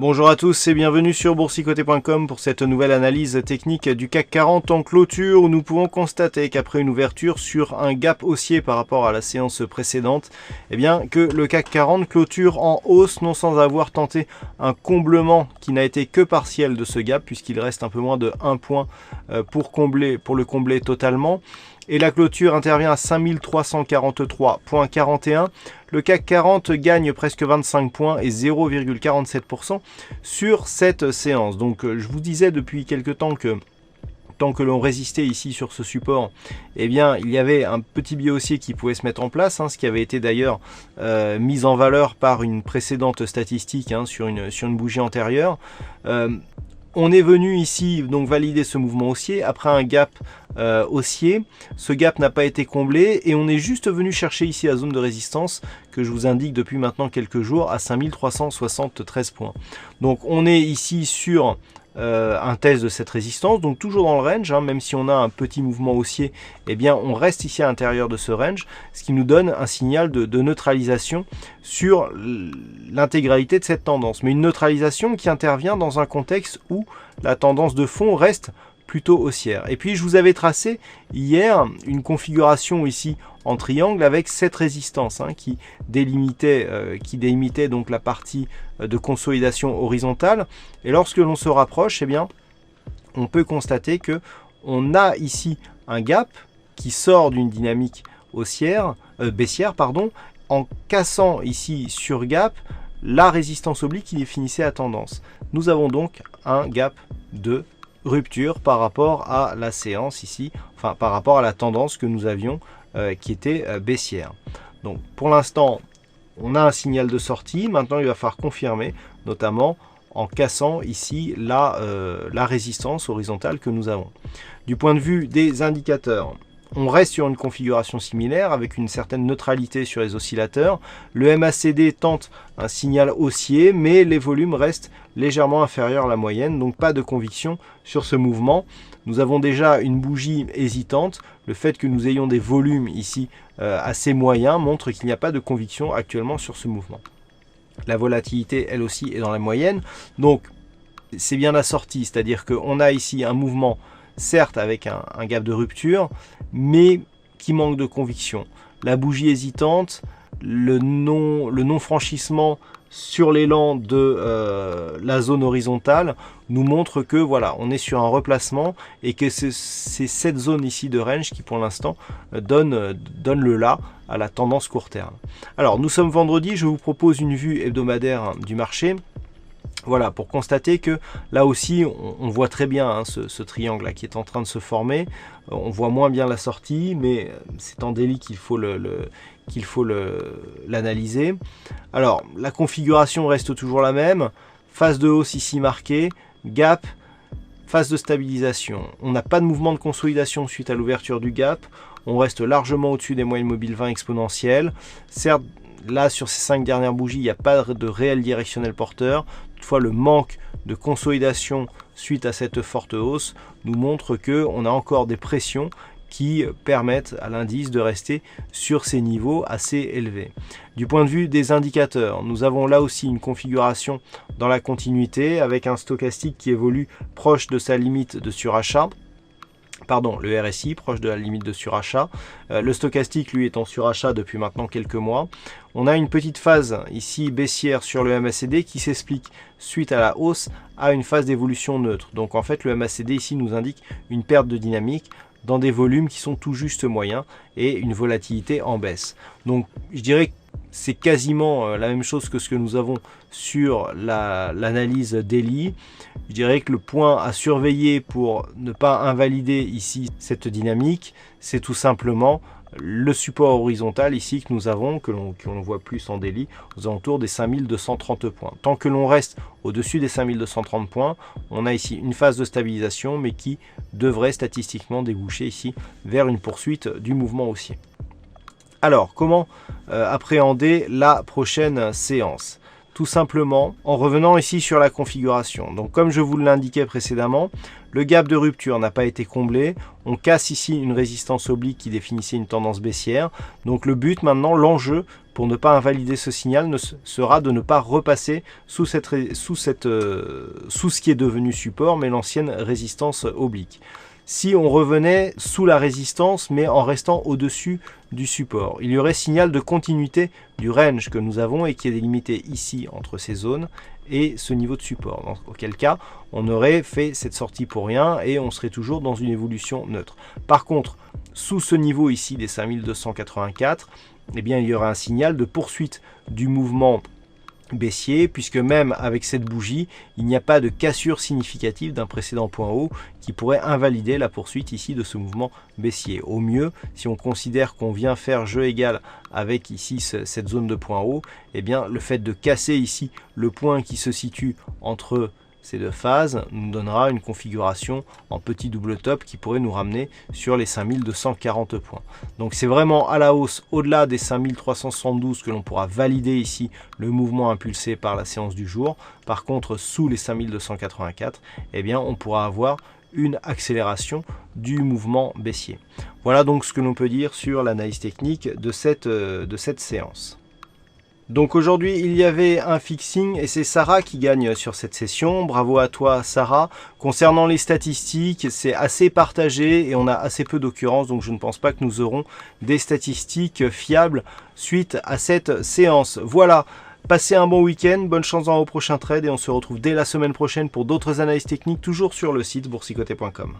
Bonjour à tous et bienvenue sur boursicoté.com pour cette nouvelle analyse technique du CAC 40 en clôture où nous pouvons constater qu'après une ouverture sur un gap haussier par rapport à la séance précédente, eh bien que le CAC 40 clôture en hausse non sans avoir tenté un comblement qui n'a été que partiel de ce gap puisqu'il reste un peu moins de 1 point pour le combler totalement. Et la clôture intervient à 5343,41. Le CAC 40 gagne presque 25 points et 0,47% sur cette séance. Donc je vous disais depuis quelques temps que tant que l'on résistait ici sur ce support, eh bien il y avait un petit biais haussier qui pouvait se mettre en place, ce qui avait été d'ailleurs mis en valeur par une précédente statistique sur une bougie antérieure. On est venu ici donc valider ce mouvement haussier après un gap haussier. Ce gap n'a pas été comblé et on est juste venu chercher ici la zone de résistance que je vous indique depuis maintenant quelques jours à 5373 points. Donc on est ici sur un test de cette résistance, donc toujours dans le range, même si on a un petit mouvement haussier, eh bien on reste ici à l'intérieur de ce range, ce qui nous donne un signal de neutralisation sur l'intégralité de cette tendance, mais une neutralisation qui intervient dans un contexte où la tendance de fond reste plutôt haussière. Et puis je vous avais tracé hier une configuration ici en triangle avec cette résistance qui délimitait donc la partie de consolidation horizontale. Et lorsque l'on se rapproche, eh bien, on peut constater que on a ici un gap qui sort d'une dynamique baissière, en cassant ici sur gap la résistance oblique qui définissait la tendance. Nous avons donc un gap de rupture par rapport à la séance ici, enfin par rapport à la tendance que nous avions qui était baissière. Donc pour l'instant on a un signal de sortie, maintenant il va falloir confirmer, notamment en cassant ici la résistance horizontale que nous avons. Du point de vue des indicateurs, on reste sur une configuration similaire avec une certaine neutralité sur les oscillateurs. Le MACD tente un signal haussier, mais les volumes restent légèrement inférieurs à la moyenne, donc pas de conviction sur ce mouvement. Nous avons déjà une bougie hésitante. Le fait que nous ayons des volumes ici assez moyens montre qu'il n'y a pas de conviction actuellement sur ce mouvement. La volatilité, elle aussi, est dans la moyenne. Donc, c'est bien la sortie, c'est-à-dire qu'on a ici un mouvement certes avec un gap de rupture, mais qui manque de conviction. La bougie hésitante, le non franchissement sur l'élan de la zone horizontale nous montre que voilà, on est sur un replacement et que c'est cette zone ici de range qui pour l'instant donne le là à la tendance court terme. Alors nous sommes vendredi, je vous propose une vue hebdomadaire du marché. Voilà, pour constater que là aussi, on voit très bien ce triangle là qui est en train de se former. On voit moins bien la sortie, mais c'est en daily qu'il faut l'analyser. Alors, la configuration reste toujours la même. Phase de hausse ici marquée, gap, phase de stabilisation. On n'a pas de mouvement de consolidation suite à l'ouverture du gap. On reste largement au-dessus des moyennes mobiles 20 exponentielles. Certes, là, sur ces 5 dernières bougies, il n'y a pas de réel directionnel porteur. Toutefois, le manque de consolidation suite à cette forte hausse nous montre qu'on a encore des pressions qui permettent à l'indice de rester sur ces niveaux assez élevés. Du point de vue des indicateurs, nous avons là aussi une configuration dans la continuité avec un stochastique qui évolue proche de sa limite de surachat. Pardon, le RSI proche de la limite de surachat. Le stochastique, lui, est en surachat depuis maintenant quelques mois. On a une petite phase ici baissière sur le MACD qui s'explique suite à la hausse à une phase d'évolution neutre. Donc en fait, le MACD ici nous indique une perte de dynamique dans des volumes qui sont tout juste moyens et une volatilité en baisse. Donc je dirais que c'est quasiment la même chose que ce que nous avons sur l'analyse daily. Je dirais que le point à surveiller pour ne pas invalider ici cette dynamique, c'est tout simplement le support horizontal ici que nous avons, que l'on voit plus en daily, aux alentours des 5230 points. Tant que l'on reste au-dessus des 5230 points, on a ici une phase de stabilisation, mais qui devrait statistiquement déboucher ici vers une poursuite du mouvement haussier. Alors, comment appréhender la prochaine séance? Tout simplement en revenant ici sur la configuration. Donc comme je vous l'indiquais précédemment, le gap de rupture n'a pas été comblé. On casse ici une résistance oblique qui définissait une tendance baissière. Donc le but maintenant, l'enjeu pour ne pas invalider ce signal sera de ne pas repasser sous ce qui est devenu support, mais l'ancienne résistance oblique. Si on revenait sous la résistance, mais en restant au-dessus du support, il y aurait signal de continuité du range que nous avons et qui est délimité ici entre ces zones et ce niveau de support. Dans auquel cas, on aurait fait cette sortie pour rien et on serait toujours dans une évolution neutre. Par contre, sous ce niveau ici des 5284, eh bien, il y aura un signal de poursuite du mouvement baissier, puisque même avec cette bougie, il n'y a pas de cassure significative d'un précédent point haut qui pourrait invalider la poursuite ici de ce mouvement baissier. Au mieux, si on considère qu'on vient faire jeu égal avec ici cette zone de point haut, eh bien le fait de casser ici le point qui se situe entre ces deux phases nous donnera une configuration en petit double top qui pourrait nous ramener sur les 5240 points. Donc c'est vraiment à la hausse au-delà des 5372 que l'on pourra valider ici le mouvement impulsé par la séance du jour. Par contre, sous les 5284, eh bien on pourra avoir une accélération du mouvement baissier. Voilà donc ce que l'on peut dire sur l'analyse technique de cette séance. Donc aujourd'hui il y avait un fixing et c'est Sarah qui gagne sur cette session. Bravo à toi Sarah. Concernant les statistiques, c'est assez partagé et on a assez peu d'occurrences, donc je ne pense pas que nous aurons des statistiques fiables suite à cette séance. Voilà, passez un bon week-end, bonne chance dans vos prochains trades et on se retrouve dès la semaine prochaine pour d'autres analyses techniques, toujours sur le site boursicoté.com.